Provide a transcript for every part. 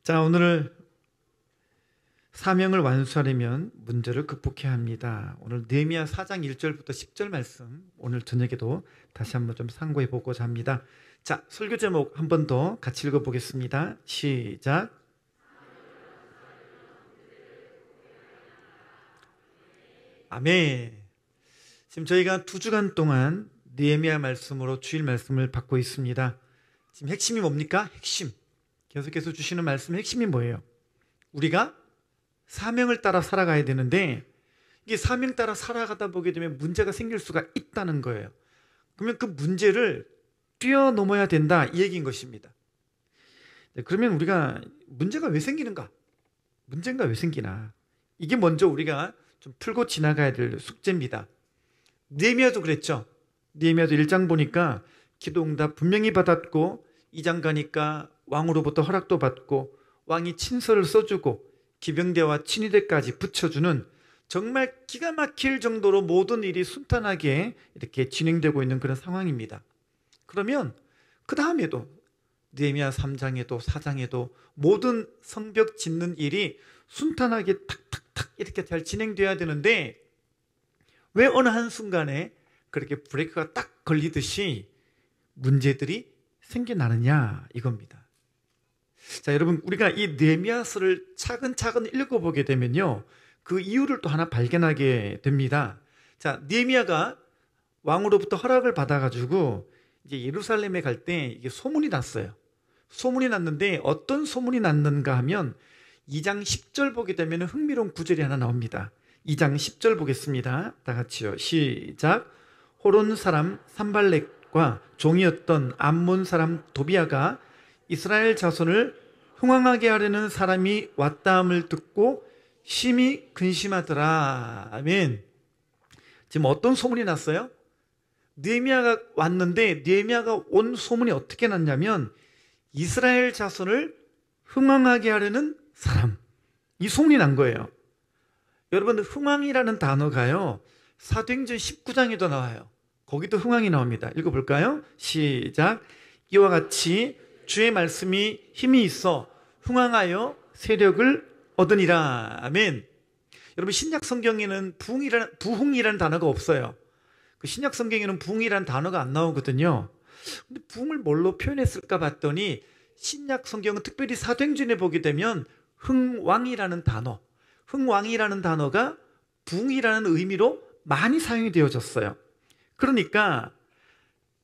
자, 오늘 사명을 완수하려면 문제를 극복해야 합니다. 오늘 느헤미야 4장 1절부터 10절 말씀 오늘 저녁에도 다시 한번 좀 상고해 보고자 합니다. 자, 설교 제목 한 번 더 같이 읽어보겠습니다. 시작. 아멘. 지금 저희가 2주간 동안 느헤미야 말씀으로 주일 말씀을 받고 있습니다. 지금 핵심이 뭡니까? 핵심. 계속해서 주시는 말씀의 핵심이 뭐예요? 우리가 사명을 따라 살아가야 되는데 이게 사명 따라 살아가다 보게 되면 문제가 생길 수가 있다는 거예요. 그러면 그 문제를 뛰어넘어야 된다 이 얘기인 것입니다. 네, 그러면 우리가 문제가 왜 생기는가? 문제가 왜 생기나? 이게 먼저 우리가 좀 풀고 지나가야 될 숙제입니다. 느헤미야도 그랬죠. 느헤미야도 1장 보니까 기도 응답 분명히 받았고 2장 가니까 왕으로부터 허락도 받고 왕이 친서를 써주고 기병대와 친위대까지 붙여주는 정말 기가 막힐 정도로 모든 일이 순탄하게 이렇게 진행되고 있는 그런 상황입니다. 그러면 그 다음에도 느헤미야 3장에도 4장에도 모든 성벽 짓는 일이 순탄하게 탁탁탁 이렇게 잘 진행돼야 되는데 왜 어느 한순간에 그렇게 브레이크가 딱 걸리듯이 문제들이 생겨나느냐 이겁니다. 자, 여러분, 우리가 이 느헤미야서를 차근차근 읽어보게 되면요, 그 이유를 또 하나 발견하게 됩니다. 자, 느헤미야가 왕으로부터 허락을 받아가지고 이제 예루살렘에 갈 때 이게 소문이 났어요. 소문이 났는데 어떤 소문이 났는가 하면 2장 10절 보게 되면 흥미로운 구절이 하나 나옵니다. 2장 10절 보겠습니다. 다 같이요. 시작. 호론 사람 산발렉과 종이었던 암몬 사람 도비아가 이스라엘 자손을 흥왕하게 하려는 사람이 왔다함을 듣고 심히 근심하더라. 아멘. 지금 어떤 소문이 났어요? 느헤미야가 왔는데 느헤미야가 온 소문이 어떻게 났냐면 이스라엘 자손을 흥왕하게 하려는 사람, 이 소문이 난 거예요. 여러분, 흥왕이라는 단어가요 사도행전 19장에도 나와요. 거기도 흥왕이 나옵니다. 읽어볼까요? 시작. 이와 같이 주의 말씀이 힘이 있어 흥왕하여 세력을 얻으니라. 아멘. 여러분, 신약 성경에는 부흥이라는 단어가 없어요. 그 신약 성경에는 부흥이라는 단어가 안 나오거든요. 근데 부흥을 뭘로 표현했을까 봤더니 신약 성경은 특별히 사도행전에 보게 되면 흥왕이라는 단어가 부흥이라는 의미로 많이 사용이 되어졌어요. 그러니까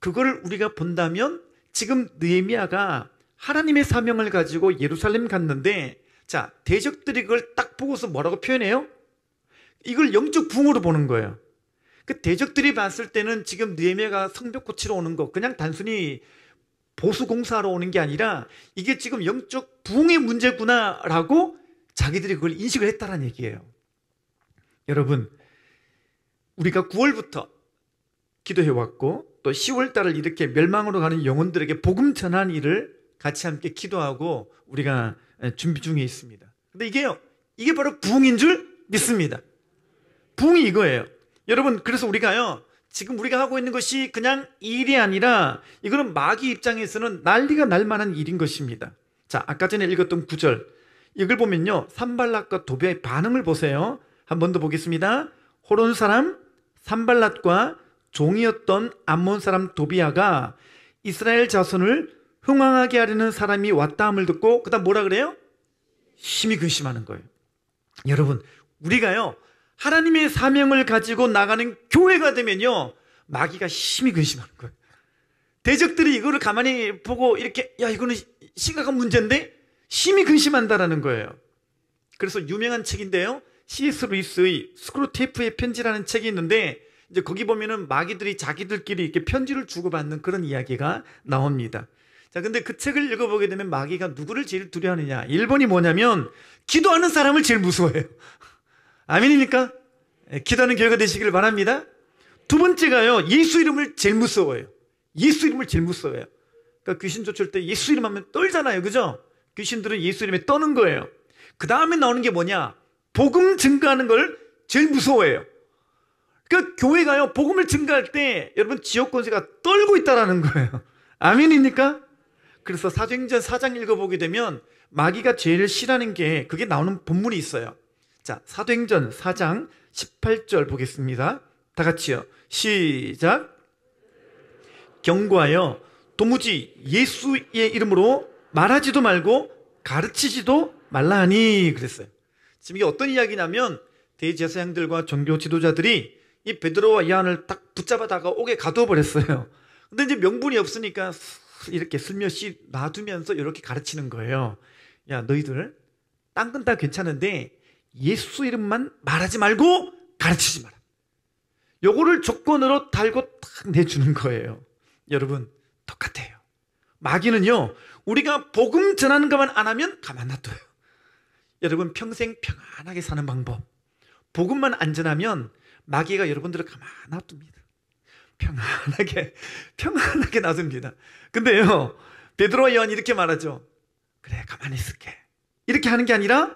그걸 우리가 본다면 지금 느헤미야가 하나님의 사명을 가지고 예루살렘 갔는데, 자, 대적들이 그걸 딱 보고서 뭐라고 표현해요? 이걸 영적 부흥으로 보는 거예요. 그 대적들이 봤을 때는 지금 느헤미야가 성벽 고치러 오는 거 그냥 단순히 보수 공사하러 오는 게 아니라 이게 지금 영적 부흥의 문제구나라고 자기들이 그걸 인식을 했다는 얘기예요. 여러분, 우리가 9월부터 기도해왔고 또 10월 달을 이렇게 멸망으로 가는 영혼들에게 복음 전한 일을 같이 함께 기도하고 우리가 준비 중에 있습니다. 근데 이게 바로 부흥인 줄 믿습니다. 부흥이 이거예요. 여러분, 그래서 우리가요, 지금 우리가 하고 있는 것이 그냥 일이 아니라 이거는 마귀 입장에서는 난리가 날 만한 일인 것입니다. 자, 아까 전에 읽었던 9절 이걸 보면요, 산발랏과 도비아의 반응을 보세요. 한 번 더 보겠습니다. 호론 사람 산발랏과 종이었던 암몬 사람 도비아가 이스라엘 자손을 흥왕하게 하려는 사람이 왔다함을 듣고 그 다음 뭐라 그래요? 심히 근심하는 거예요. 여러분, 우리가요 하나님의 사명을 가지고 나가는 교회가 되면요 마귀가 심히 근심하는 거예요. 대적들이 이거를 가만히 보고 이렇게 야, 이거는 심각한 문제인데 심히 근심한다라는 거예요. 그래서 유명한 책인데요, C.S. 루이스의 스크루테이프의 편지라는 책이 있는데 이제 거기 보면은 마귀들이 자기들끼리 이렇게 편지를 주고받는 그런 이야기가 나옵니다. 자, 근데 그 책을 읽어보게 되면 마귀가 누구를 제일 두려워하느냐? 1번이 뭐냐면 기도하는 사람을 제일 무서워해요. 아멘입니까? 기도하는 교회가 되시기를 바랍니다. 두 번째가요, 예수 이름을 제일 무서워해요. 예수 이름을 제일 무서워해요. 그러니까 귀신 쫓을 때 예수 이름 하면 떨잖아요, 그죠? 귀신들은 예수 이름에 떠는 거예요. 그 다음에 나오는 게 뭐냐? 복음 증거하는 걸 제일 무서워해요. 그러니까 교회가요 복음을 증거할 때 여러분 지역 권세가 떨고 있다라는 거예요. 아멘입니까? 그래서 사도행전 4장 읽어보게 되면 마귀가 제일 싫어하는 게 그게 나오는 본문이 있어요. 자, 사도행전 4장 18절 보겠습니다. 다 같이요. 시작. 경고하여 도무지 예수의 이름으로 말하지도 말고 가르치지도 말라 하니 그랬어요. 지금 이게 어떤 이야기냐면 대제사장들과 종교 지도자들이 이 베드로와 요한을 딱 붙잡아다가 옥에 가두어 버렸어요. 근데 이제 명분이 없으니까 이렇게 슬며시 놔두면서 이렇게 가르치는 거예요. 야, 너희들 딴 건 다 괜찮은데 예수 이름만 말하지 말고 가르치지 마라. 요거를 조건으로 달고 딱 내주는 거예요. 여러분, 똑같아요. 마귀는요, 우리가 복음 전하는 것만 안 하면 가만 놔둬요. 여러분, 평생 평안하게 사는 방법, 복음만 안 전하면 마귀가 여러분들을 가만 놔둡니다. 평안하게 놔둡니다. 근데요, 베드로와 요한이 이렇게 말하죠. 그래, 가만히 있을게. 이렇게 하는 게 아니라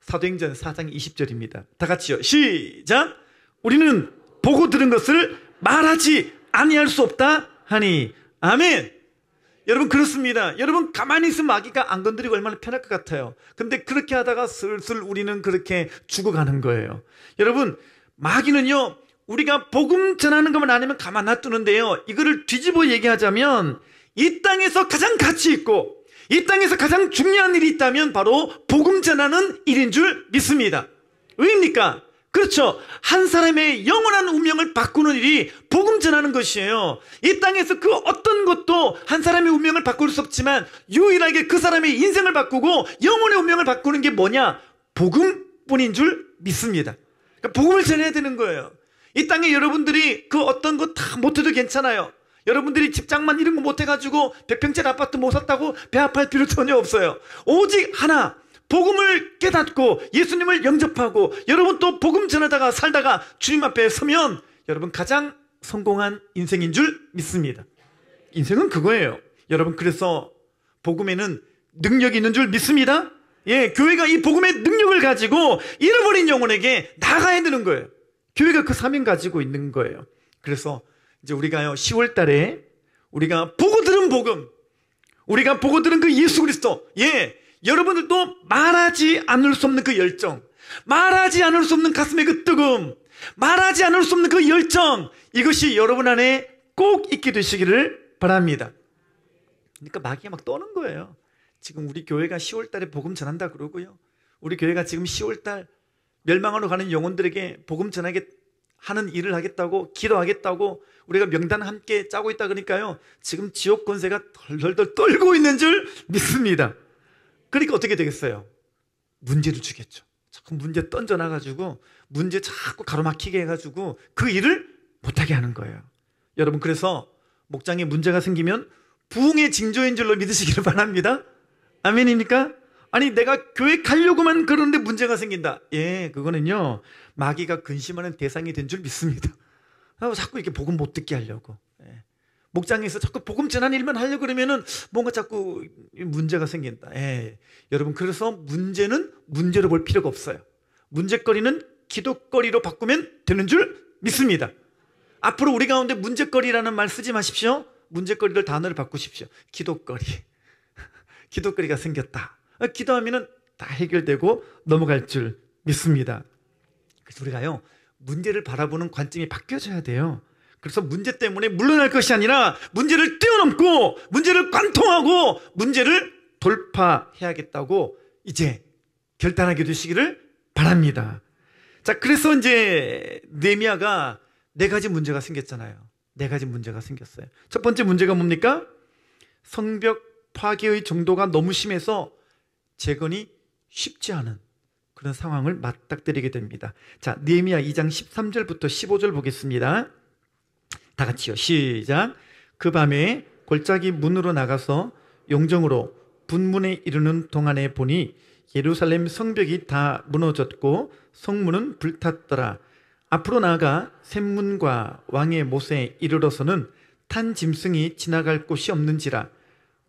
사도행전 4장 20절입니다. 다 같이요. 시작. 우리는 보고 들은 것을 말하지 아니할 수 없다 하니. 아멘. 여러분, 그렇습니다. 여러분, 가만히 있으면 마귀가 안 건드리고 얼마나 편할 것 같아요. 근데 그렇게 하다가 슬슬 우리는 그렇게 죽어가는 거예요. 여러분, 마귀는요, 우리가 복음 전하는 것만 아니면 가만 놔두는데요, 이거를 뒤집어 얘기하자면 이 땅에서 가장 가치 있고 이 땅에서 가장 중요한 일이 있다면 바로 복음 전하는 일인 줄 믿습니다. 왜입니까? 그렇죠. 한 사람의 영원한 운명을 바꾸는 일이 복음 전하는 것이에요. 이 땅에서 그 어떤 것도 한 사람의 운명을 바꿀 수 없지만 유일하게 그 사람의 인생을 바꾸고 영혼의 운명을 바꾸는 게 뭐냐? 복음뿐인 줄 믿습니다. 그러니까 복음을 전해야 되는 거예요. 이 땅에 여러분들이 그 어떤 거 다 못해도 괜찮아요. 여러분들이 집장만 이런 거 못해가지고 100평짜리 아파트 못 샀다고 배 아파할 필요 전혀 없어요. 오직 하나, 복음을 깨닫고 예수님을 영접하고 여러분 또 복음 전하다가 살다가 주님 앞에 서면 여러분 가장 성공한 인생인 줄 믿습니다. 인생은 그거예요. 여러분, 그래서 복음에는 능력이 있는 줄 믿습니다. 예, 교회가 이 복음의 능력을 가지고 잃어버린 영혼에게 나가야 되는 거예요. 교회가 그 사명 가지고 있는 거예요. 그래서 이제 우리가요, 10월 달에 우리가 보고 들은 복음, 우리가 보고 들은 그 예수 그리스도, 예, 여러분들도 말하지 않을 수 없는 그 열정, 말하지 않을 수 없는 가슴의 그 뜨거움, 말하지 않을 수 없는 그 열정, 이것이 여러분 안에 꼭 있게 되시기를 바랍니다. 그러니까 마귀가 막 떠는 거예요. 지금 우리 교회가 10월 달에 복음 전한다 그러고요, 우리 교회가 지금 10월 달 멸망하러 가는 영혼들에게 복음 전하게 하는 일을 하겠다고, 기도하겠다고 우리가 명단 함께 짜고 있다 그러니까요, 지금 지옥 권세가 덜덜덜 떨고 있는 줄 믿습니다. 그러니까 어떻게 되겠어요? 문제를 주겠죠. 자꾸 문제 던져놔가지고 문제 자꾸 가로막히게 해가지고 그 일을 못하게 하는 거예요. 여러분, 그래서 목장에 문제가 생기면 부흥의 징조인 줄로 믿으시기를 바랍니다. 아멘입니까? 아니, 내가 교회 가려고만 그러는데 문제가 생긴다. 예, 그거는요, 마귀가 근심하는 대상이 된 줄 믿습니다. 자꾸 이렇게 복음 못 듣게 하려고. 예. 목장에서 자꾸 복음 전하는 일만 하려고 그러면은 뭔가 자꾸 문제가 생긴다. 예. 여러분, 그래서 문제는 문제로 볼 필요가 없어요. 문제거리는 기도거리로 바꾸면 되는 줄 믿습니다. 앞으로 우리 가운데 문제거리라는 말 쓰지 마십시오. 문제거리를 단어를 바꾸십시오. 기도거리. 기도거리가 생겼다. 기도하면은 다 해결되고 넘어갈 줄 믿습니다. 그래서 우리가요, 문제를 바라보는 관점이 바뀌어져야 돼요. 그래서 문제 때문에 물러날 것이 아니라 문제를 뛰어넘고 문제를 관통하고 문제를 돌파해야겠다고 이제 결단하게 되시기를 바랍니다. 자, 그래서 이제 느헤미야가 4가지 문제가 생겼잖아요. 4가지 문제가 생겼어요. 첫 번째 문제가 뭡니까? 성벽 파괴의 정도가 너무 심해서 재건이 쉽지 않은 그런 상황을 맞닥뜨리게 됩니다. 자, 느헤미야 2장 13절부터 15절 보겠습니다. 다 같이요. 시작. 그 밤에 골짜기 문으로 나가서 용정으로 분문에 이르는 동안에 보니 예루살렘 성벽이 다 무너졌고 성문은 불탔더라. 앞으로 나아가 샘문과 왕의 못에 이르러서는 탄 짐승이 지나갈 곳이 없는지라.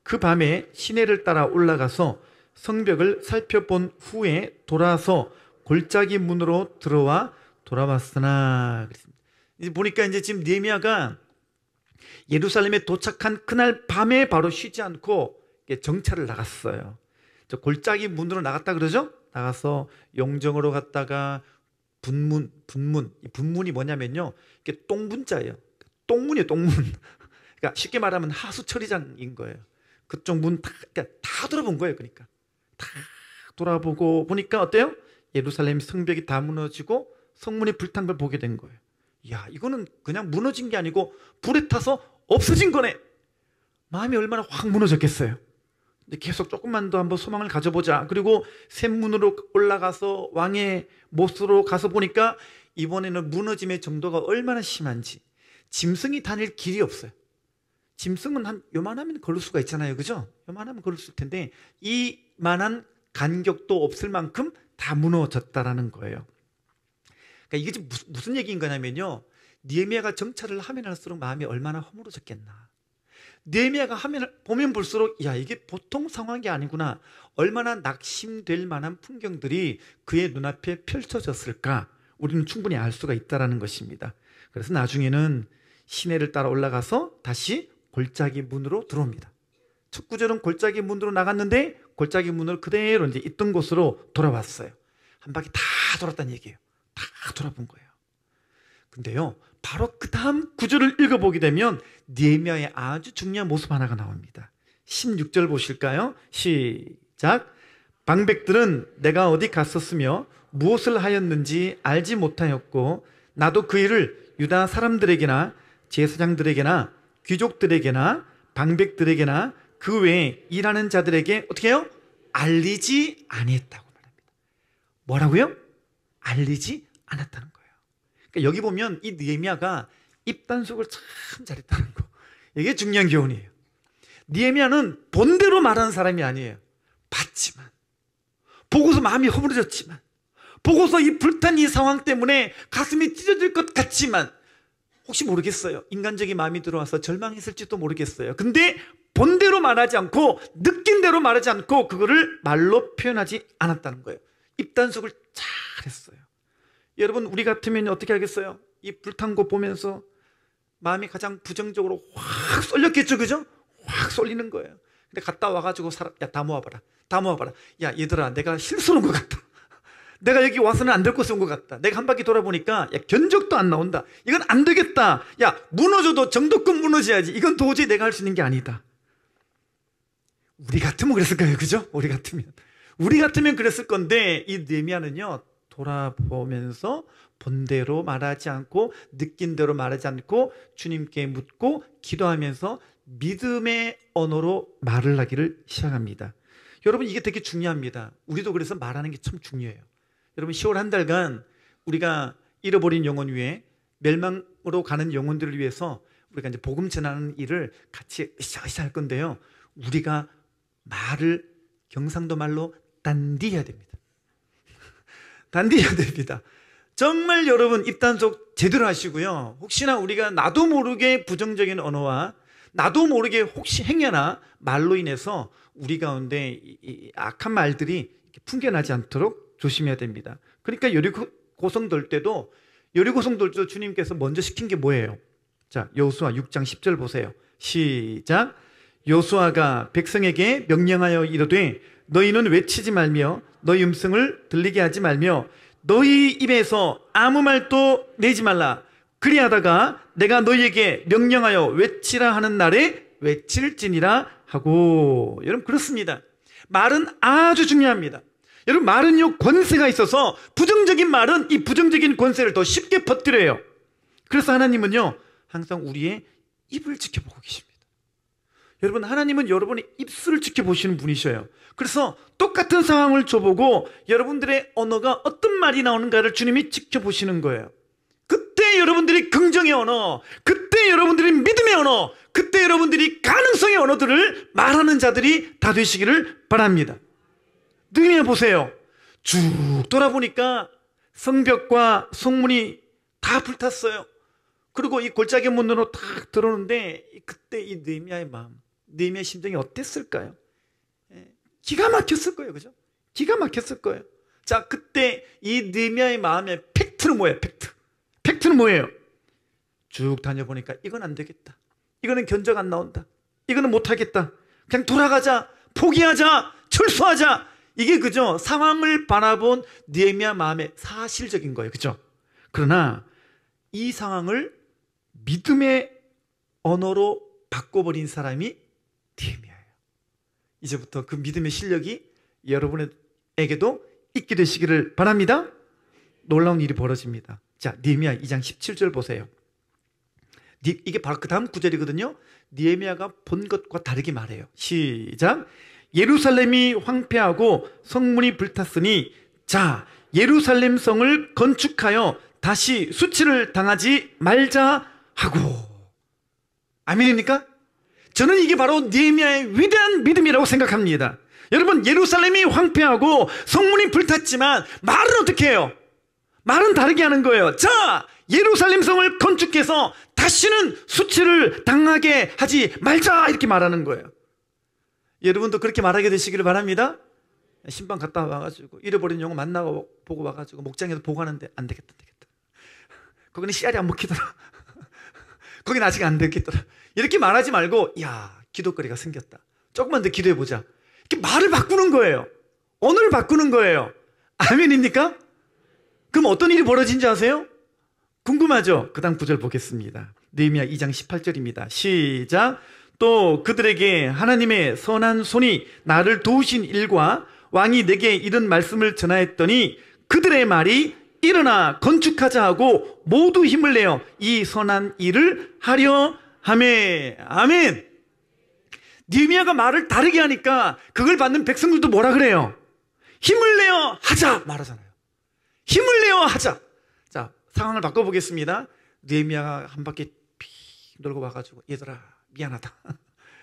그 밤에 시내를 따라 올라가서 성벽을 살펴본 후에 돌아서 골짜기 문으로 들어와 돌아왔으나. 이제 보니까 이제 지금 느헤미야가 예루살렘에 도착한 그날 밤에 바로 쉬지 않고 정찰을 나갔어요. 저 골짜기 문으로 나갔다 그러죠? 나가서 영정으로 갔다가 이 분문이 뭐냐면요, 이게 똥분자예요. 똥문이에요, 똥문. 그러니까 쉽게 말하면 하수처리장인 거예요. 그쪽 문 다 돌아본 거예요. 그러니까 다 돌아보고 보니까 어때요? 예루살렘 성벽이 다 무너지고 성문이 불탄 걸 보게 된 거예요. 야, 이거는 그냥 무너진 게 아니고 불에 타서 없어진 거네. 마음이 얼마나 확 무너졌겠어요. 근데 계속 조금만 더 한번 소망을 가져보자. 그리고 샘문으로 올라가서 왕의 못으로 가서 보니까 이번에는 무너짐의 정도가 얼마나 심한지, 짐승이 다닐 길이 없어요. 짐승은 한 요만하면 걸을 수가 있잖아요, 그죠? 요만하면 걸을 수 있을 텐데 이만한 간격도 없을 만큼 다 무너졌다라는 거예요. 그러니까 이게 무슨 얘기인 거냐면요, 느헤미야가 정찰을 하면 할수록 마음이 얼마나 허물어졌겠나. 느헤미야가 하면 보면 볼수록 야, 이게 보통 상황이 아니구나, 얼마나 낙심될 만한 풍경들이 그의 눈앞에 펼쳐졌을까, 우리는 충분히 알 수가 있다는 것입니다. 그래서 나중에는 시내를 따라 올라가서 다시 골짜기 문으로 들어옵니다. 첫 구절은 골짜기 문으로 나갔는데 골짜기 문으로 그대로 이제 있던 곳으로 돌아왔어요. 한 바퀴 다 돌았다는 얘기예요. 다 돌아본 거예요. 근데요, 바로 그 다음 구절을 읽어보게 되면 느헤미야의 아주 중요한 모습 하나가 나옵니다. 16절 보실까요? 시작. 방백들은 내가 어디 갔었으며 무엇을 하였는지 알지 못하였고 나도 그 일을 유다 사람들에게나 제사장들에게나 귀족들에게나 방백들에게나 그 외에 일하는 자들에게 어떻게 해요? 알리지 아니했다고 말합니다. 뭐라고요? 알리지 않았다는 거예요. 그러니까 여기 보면 이 느헤미야가 입단속을 참 잘했다는 거, 이게 중요한 교훈이에요. 느헤미야는 본대로 말하는 사람이 아니에요. 봤지만, 보고서 마음이 허물어졌지만, 보고서 이 불탄 이 상황 때문에 가슴이 찢어질 것 같지만, 혹시 모르겠어요, 인간적인 마음이 들어와서 절망했을지도 모르겠어요. 근데 본대로 말하지 않고 느낀 대로 말하지 않고 그거를 말로 표현하지 않았다는 거예요. 입단속을 잘했어요. 여러분, 우리 같으면 어떻게 하겠어요? 이 불탄 거 보면서 마음이 가장 부정적으로 확 쏠렸겠죠, 그죠? 확 쏠리는 거예요. 근데 갔다 와가지고 야, 다 모아봐라, 다 모아봐라. 야, 얘들아, 내가 실수한 것 같다. 내가 여기 와서는 안 될 곳에 온 것 같다. 내가 한 바퀴 돌아보니까 야, 견적도 안 나온다. 이건 안 되겠다. 야, 무너져도 정도껏 무너져야지. 이건 도저히 내가 할 수 있는 게 아니다. 우리 같으면 그랬을 거예요, 그죠? 우리 같으면 그랬을 건데, 이 느헤미야는요, 돌아보면서 본대로 말하지 않고 느낀 대로 말하지 않고 주님께 묻고 기도하면서 믿음의 언어로 말을 하기를 시작합니다. 여러분, 이게 되게 중요합니다. 우리도 그래서 말하는 게 참 중요해요. 여러분, 10월 한 달간 우리가 잃어버린 영혼 위에 멸망으로 가는 영혼들을 위해서 우리가 이제 복음 전하는 일을 같이 으쌰으쌰 할 건데요, 우리가 말을 경상도 말로 단디해야 됩니다. 단디해야 됩니다. 정말 여러분, 입단속 제대로 하시고요. 혹시나 우리가 나도 모르게 부정적인 언어와 나도 모르게 혹시 행여나 말로 인해서 우리 가운데 이 악한 말들이 풍겨나지 않도록 조심해야 됩니다. 그러니까 여리고성 돌 때도 주님께서 먼저 시킨 게 뭐예요? 자, 여호수아 6장 10절 보세요. 시작. 여호수아가 백성에게 명령하여 이르되 너희는 외치지 말며 너희 음성을 들리게 하지 말며 너희 입에서 아무 말도 내지 말라. 그리하다가 내가 너희에게 명령하여 외치라 하는 날에 외칠지니라 하고. 여러분, 그렇습니다. 말은 아주 중요합니다. 여러분, 말은요, 권세가 있어서 부정적인 말은 이 부정적인 권세를 더 쉽게 퍼뜨려요. 그래서 하나님은요, 항상 우리의 입을 지켜보고 계십니다. 여러분, 하나님은 여러분의 입술을 지켜보시는 분이셔요. 그래서 똑같은 상황을 줘보고 여러분들의 언어가 어떤 말이 나오는가를 주님이 지켜보시는 거예요. 그때 여러분들이 긍정의 언어, 그때 여러분들이 믿음의 언어, 그때 여러분들이 가능성의 언어들을 말하는 자들이 다 되시기를 바랍니다. 느헤미야 보세요. 쭉 돌아보니까 성벽과 성문이 다 불탔어요. 그리고 이 골짜기 문으로 딱 들어오는데 그때 이 느헤미야의 마음, 느헤미야의 심정이 어땠을까요? 기가 막혔을 거예요, 그죠? 기가 막혔을 거예요. 자, 그때 이 느헤미야의 마음의 팩트는 뭐예요? 팩트는 뭐예요? 쭉 다녀보니까 이건 안 되겠다. 이거는 견적 안 나온다. 이거는 못하겠다. 그냥 돌아가자. 포기하자. 철수하자. 이게 그죠? 상황을 바라본 느헤미야 마음의 사실적인 거예요. 그죠? 그러나 이 상황을 믿음의 언어로 바꿔버린 사람이 느헤미야예요. 이제부터 그 믿음의 실력이 여러분에게도 있게 되시기를 바랍니다. 놀라운 일이 벌어집니다. 자, 느헤미야 2장 17절 보세요. 이게 바로 그 다음 구절이거든요. 느헤미야가 본 것과 다르게 말해요. 시작. 예루살렘이 황폐하고 성문이 불탔으니 자, 예루살렘 성을 건축하여 다시 수치를 당하지 말자 하고. 아멘입니까? 저는 이게 바로 느헤미야의 위대한 믿음이라고 생각합니다. 여러분, 예루살렘이 황폐하고 성문이 불탔지만 말은 어떻게 해요? 말은 다르게 하는 거예요. 자, 예루살렘 성을 건축해서 다시는 수치를 당하게 하지 말자, 이렇게 말하는 거예요. 여러분도 그렇게 말하게 되시기를 바랍니다. 신방 갔다 와가지고 잃어버린 영혼 만나고 보고 와가지고 목장에서 보고하는데 안 되겠다. 거기는 씨알이 안 먹히더라. 거기는 아직 안 되겠더라. 이렇게 말하지 말고, 야, 기도거리가 생겼다. 조금만 더 기도해보자. 이렇게 말을 바꾸는 거예요. 언어를 바꾸는 거예요. 아멘입니까? 그럼 어떤 일이 벌어진지 아세요? 궁금하죠? 그 다음 구절 보겠습니다. 느헤미야 2장 18절입니다. 시작. 또 그들에게 하나님의 선한 손이 나를 도우신 일과 왕이 내게 이런 말씀을 전하였더니 그들의 말이 일어나 건축하자 하고 모두 힘을 내어 이 선한 일을 하려 하매. 아멘. 느헤미야가 말을 다르게 하니까 그걸 받는 백성들도 뭐라 그래요? 힘을 내어 하자 말하잖아요. 힘을 내어 하자. 자, 상황을 바꿔보겠습니다. 느헤미야가 한 바퀴 피 돌고 와가지고 얘들아 미안하다.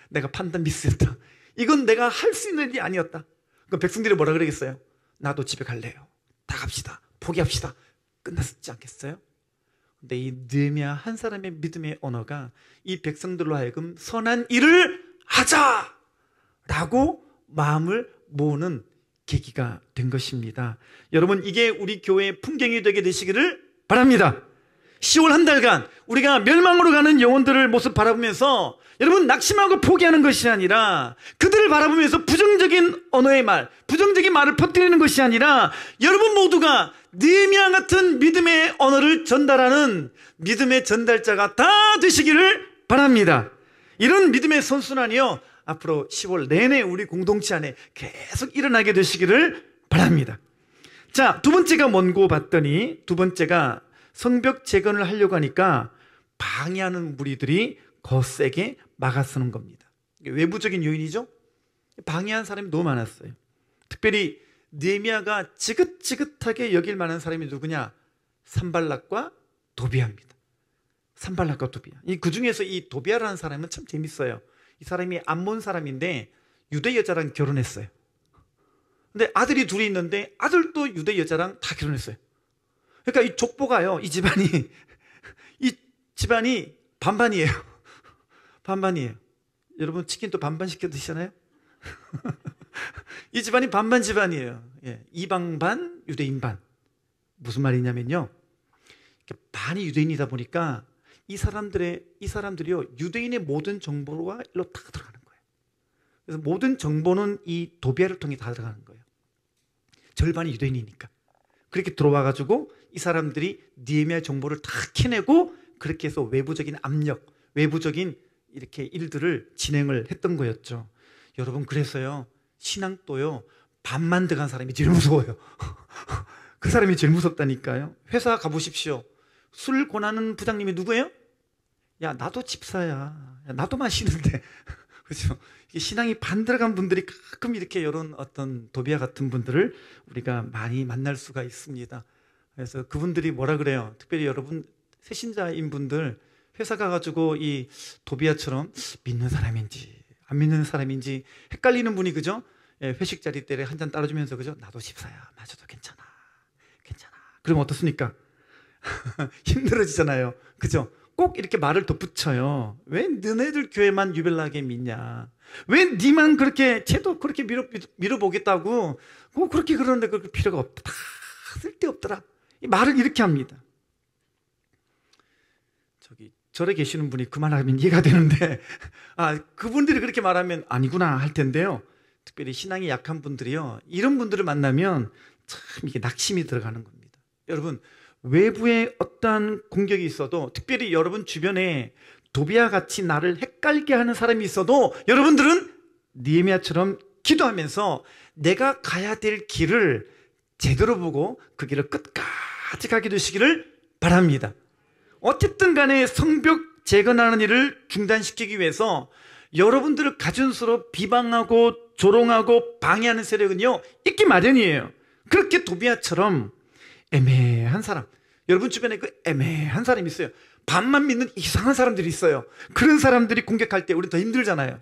내가 판단 미스였다. 이건 내가 할 수 있는 일이 아니었다. 그럼 백성들이 뭐라 그러겠어요? 나도 집에 갈래요. 다 갑시다. 포기합시다. 끝났지 않겠어요? 근데 이 느헤미야 한 사람의 믿음의 언어가 이 백성들로 하여금 선한 일을 하자라고 마음을 모으는 계기가 된 것입니다. 여러분, 이게 우리 교회의 풍경이 되게 되시기를 바랍니다. 10월 한 달간 우리가 멸망으로 가는 영혼들을 모습 바라보면서 여러분 낙심하고 포기하는 것이 아니라 그들을 바라보면서 부정적인 언어의 말, 부정적인 말을 퍼뜨리는 것이 아니라 여러분 모두가 느헤미야 같은 믿음의 언어를 전달하는 믿음의 전달자가 다 되시기를 바랍니다. 이런 믿음의 선순환이요, 앞으로 10월 내내 우리 공동체 안에 계속 일어나게 되시기를 바랍니다. 자, 두 번째가 뭔고 봤더니 두 번째가 성벽 재건을 하려고 하니까 방해하는 무리들이 거세게 막아서는 겁니다. 외부적인 요인이죠. 방해한 사람이 너무 많았어요. 특별히 느헤미야가 지긋지긋하게 여길 만한 사람이 누구냐? 산발락과 도비아입니다. 산발락과 도비아. 그 중에서 이 도비아라는 사람은 참 재밌어요. 이 사람이 암몬 사람인데 유대 여자랑 결혼했어요. 근데 아들이 둘이 있는데 아들도 유대 여자랑 다 결혼했어요. 그러니까 이 족보가요, 이 집안이 반반이에요. 반반이에요. 여러분 치킨 또 반반 시켜 드시잖아요. 이 집안이 반반 집안이에요. 예, 이방 반, 유대인 반. 무슨 말이냐면요, 반이 유대인이다 보니까 이 사람들이요 유대인의 모든 정보가 일로 다 들어가는 거예요. 그래서 모든 정보는 이 도비아를 통해 다 들어가는 거예요. 절반이 유대인이니까. 그렇게 들어와가지고 이 사람들이 느헤미야 정보를 다 캐내고 그렇게 해서 외부적인 압력, 외부적인 이렇게 일들을 진행을 했던 거였죠. 여러분, 그래서요 신앙도요 반만 들어간 사람이 제일 무서워요. 그 사람이 제일 무섭다니까요. 회사 가보십시오. 술 권하는 부장님이 누구예요? 야, 나도 집사야. 야, 나도 마시는데. 그렇죠? 신앙이 반 들어간 분들이 가끔 이렇게 이런 어떤 도비아 같은 분들을 우리가 많이 만날 수가 있습니다. 그래서 그분들이 뭐라 그래요? 특별히 여러분 새신자인 분들 회사 가가지고 이 도비아처럼 믿는 사람인지 안 믿는 사람인지 헷갈리는 분이, 그죠? 예, 회식 자리 때 한 잔 따라주면서, 그죠? 나도 집사야. 맞아도 괜찮아. 그러면 어떻습니까? 힘들어지잖아요. 그죠? 꼭 이렇게 말을 덧붙여요. 왜 너네들 교회만 유별나게 믿냐? 왜 니만 그렇게 쟤도 그렇게 밀어보겠다고 꼭 그렇게 그러는데 그럴 필요가 없다. 다 쓸데없더라. 이 말을 이렇게 합니다. 절에 계시는 분이 그 말하면 이해가 되는데, 그분들이 그렇게 말하면 아니구나 할 텐데요. 특별히 신앙이 약한 분들이요, 이런 분들을 만나면 참 이게 낙심이 들어가는 겁니다. 여러분, 외부에 어떠한 공격이 있어도, 특별히 여러분 주변에 도비와 같이 나를 헷갈게 하는 사람이 있어도 여러분들은 느헤미야처럼 기도하면서 내가 가야 될 길을 제대로 보고 그 길을 끝까지 가게 되시기를 바랍니다. 어쨌든 간에 성벽 재건하는 일을 중단시키기 위해서 여러분들을 가증스러워 비방하고 조롱하고 방해하는 세력은요, 있기 마련이에요. 그렇게 도비야처럼 애매한 사람, 여러분 주변에 그 애매한 사람이 있어요. 반만 믿는 이상한 사람들이 있어요. 그런 사람들이 공격할 때 우리 더 힘들잖아요.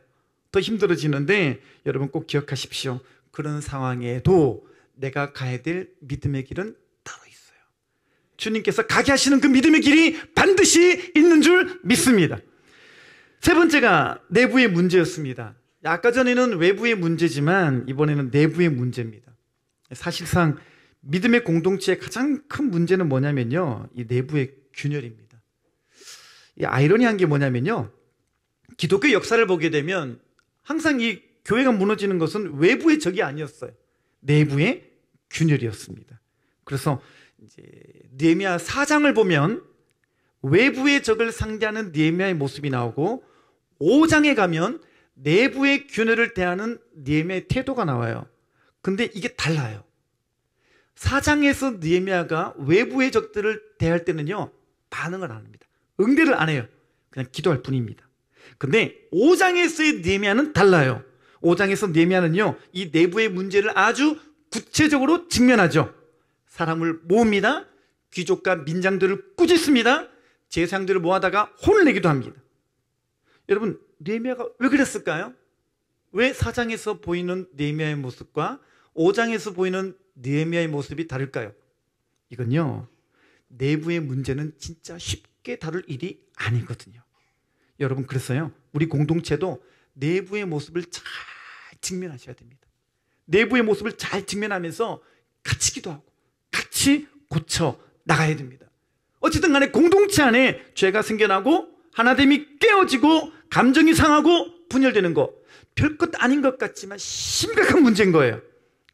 더 힘들어지는데 여러분 꼭 기억하십시오. 그런 상황에도 내가 가야 될 믿음의 길은 따로 있어요. 주님께서 가게 하시는 그 믿음의 길이 반드시 있는 줄 믿습니다. 세 번째가 내부의 문제였습니다. 아까 전에는 외부의 문제지만 이번에는 내부의 문제입니다. 사실상 믿음의 공동체의 가장 큰 문제는 뭐냐면요, 이 내부의 균열입니다. 이 아이러니한 게 뭐냐면요, 기독교 역사를 보게 되면 항상 이 교회가 무너지는 것은 외부의 적이 아니었어요. 내부의 균열이었습니다. 그래서 이제 느헤미야 4장을 보면 외부의 적을 상대하는 느헤미야의 모습이 나오고, 5장에 가면 내부의 균열을 대하는 느헤미야의 태도가 나와요. 근데 이게 달라요. 4장에서 느헤미야가 외부의 적들을 대할 때는요, 반응을 안 합니다. 응대를 안 해요. 그냥 기도할 뿐입니다. 근데 5장에서의 느헤미야는 달라요. 5장에서 느헤미야는요, 이 내부의 문제를 아주 구체적으로 직면하죠. 사람을 모읍니다. 귀족과 민장들을 꾸짖습니다. 제사장들을 모아다가 혼을 내기도 합니다. 여러분, 느헤미야가 왜 그랬을까요? 왜 4장에서 보이는 느헤미야의 모습과 5장에서 보이는 느헤미야의 모습이 다를까요? 이건요, 내부의 문제는 진짜 쉽게 다룰 일이 아니거든요. 여러분, 그래서요, 우리 공동체도 내부의 모습을 잘 직면하셔야 됩니다. 내부의 모습을 잘 직면하면서 같이 기도하고 같이 고쳐 나가야 됩니다. 어쨌든 간에 공동체 안에 죄가 생겨나고 하나됨이 깨어지고 감정이 상하고 분열되는 거, 별것 아닌 것 같지만 심각한 문제인 거예요.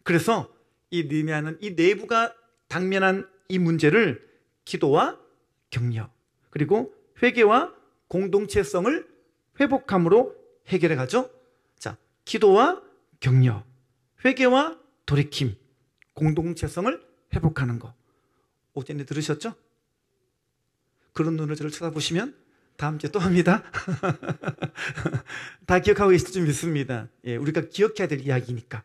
그래서 이 느헤미야는 이 내부가 당면한 이 문제를 기도와 격려, 그리고 회개와 공동체성을 회복함으로 해결해 가죠. 자, 기도와 격려, 회개와 돌이킴, 공동체성을 회복하는 거. 오전에 들으셨죠? 그런 눈으로 저를 쳐다보시면 다음 주에 또 합니다. 다 기억하고 계실 줄 믿습니다. 예, 우리가 기억해야 될 이야기니까.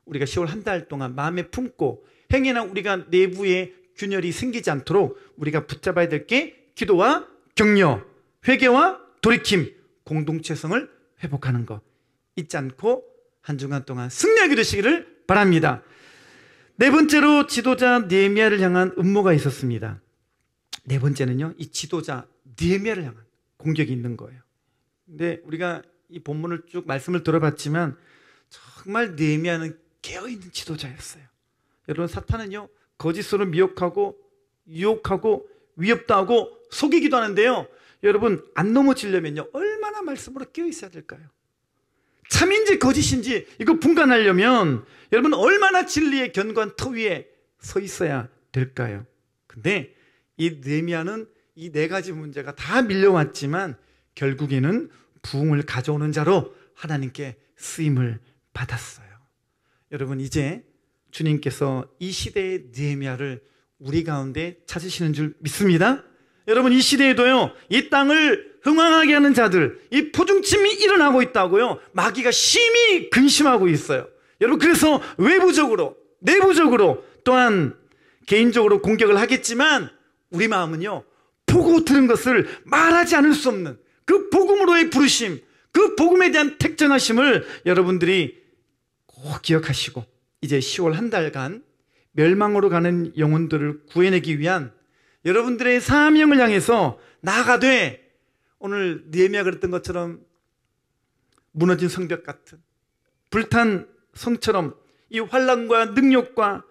우리가 10월 한 달 동안 마음에 품고 행여나 우리가 내부에 균열이 생기지 않도록 우리가 붙잡아야 될 게 기도와 격려, 회개와 돌이킴, 공동체성을 회복하는 것. 잊지 않고 한 주간 동안 승리하게 되시기를 바랍니다. 네 번째로 지도자 느헤미야를 향한 음모가 있었습니다. 네 번째는요, 이 지도자 느헤미야를 향한 공격이 있는 거예요. 근데 우리가 이 본문을 쭉 말씀을 들어봤지만 정말 느헤미야는 깨어있는 지도자였어요. 여러분, 사탄은요, 거짓으로 미혹하고 유혹하고 위협도 하고 속이기도 하는데요, 여러분, 안 넘어지려면요, 얼마나 말씀으로 깨어있어야 될까요? 참인지 거짓인지 이거 분간하려면 여러분 얼마나 진리의 견고한 터 위에 서 있어야 될까요? 근데 이 느헤미야는 이 네 가지 문제가 다 밀려왔지만 결국에는 부흥을 가져오는 자로 하나님께 쓰임을 받았어요. 여러분, 이제 주님께서 이 시대의 느헤미야를 우리 가운데 찾으시는 줄 믿습니다. 여러분, 이 시대에도요, 이 땅을 흥황하게 하는 자들, 이 포중침이 일어나고 있다고요, 마귀가 심히 근심하고 있어요. 여러분, 그래서 외부적으로, 내부적으로, 또한 개인적으로 공격을 하겠지만 우리 마음은요, 보고 들은 것을 말하지 않을 수 없는 그 복음으로의 부르심, 그 복음에 대한 택정하심을 여러분들이 꼭 기억하시고, 이제 10월 한 달간 멸망으로 가는 영혼들을 구해내기 위한 여러분들의 사명을 향해서 나아가되, 오늘 느헤미야가 그랬던 것처럼 무너진 성벽 같은 불탄 성처럼 이 환난과 능력과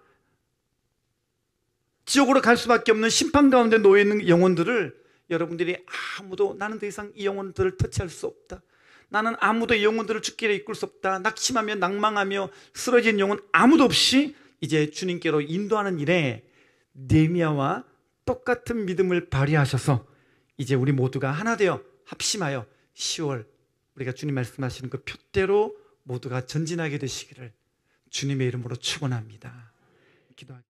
지옥으로 갈 수밖에 없는 심판 가운데 놓여 있는 영혼들을 여러분들이 아무도 나는 더 이상 이 영혼들을 터치할 수 없다, 나는 아무도 영혼들을 죽기를 이끌 수 없다. 낙심하며 낭망하며 쓰러진 영혼 아무도 없이 이제 주님께로 인도하는 일에 느헤미야와 똑같은 믿음을 발휘하셔서 이제 우리 모두가 하나 되어 합심하여 10월 우리가 주님 말씀하시는 그 표대로 모두가 전진하게 되시기를 주님의 이름으로 축원합니다. 기도하겠습니다.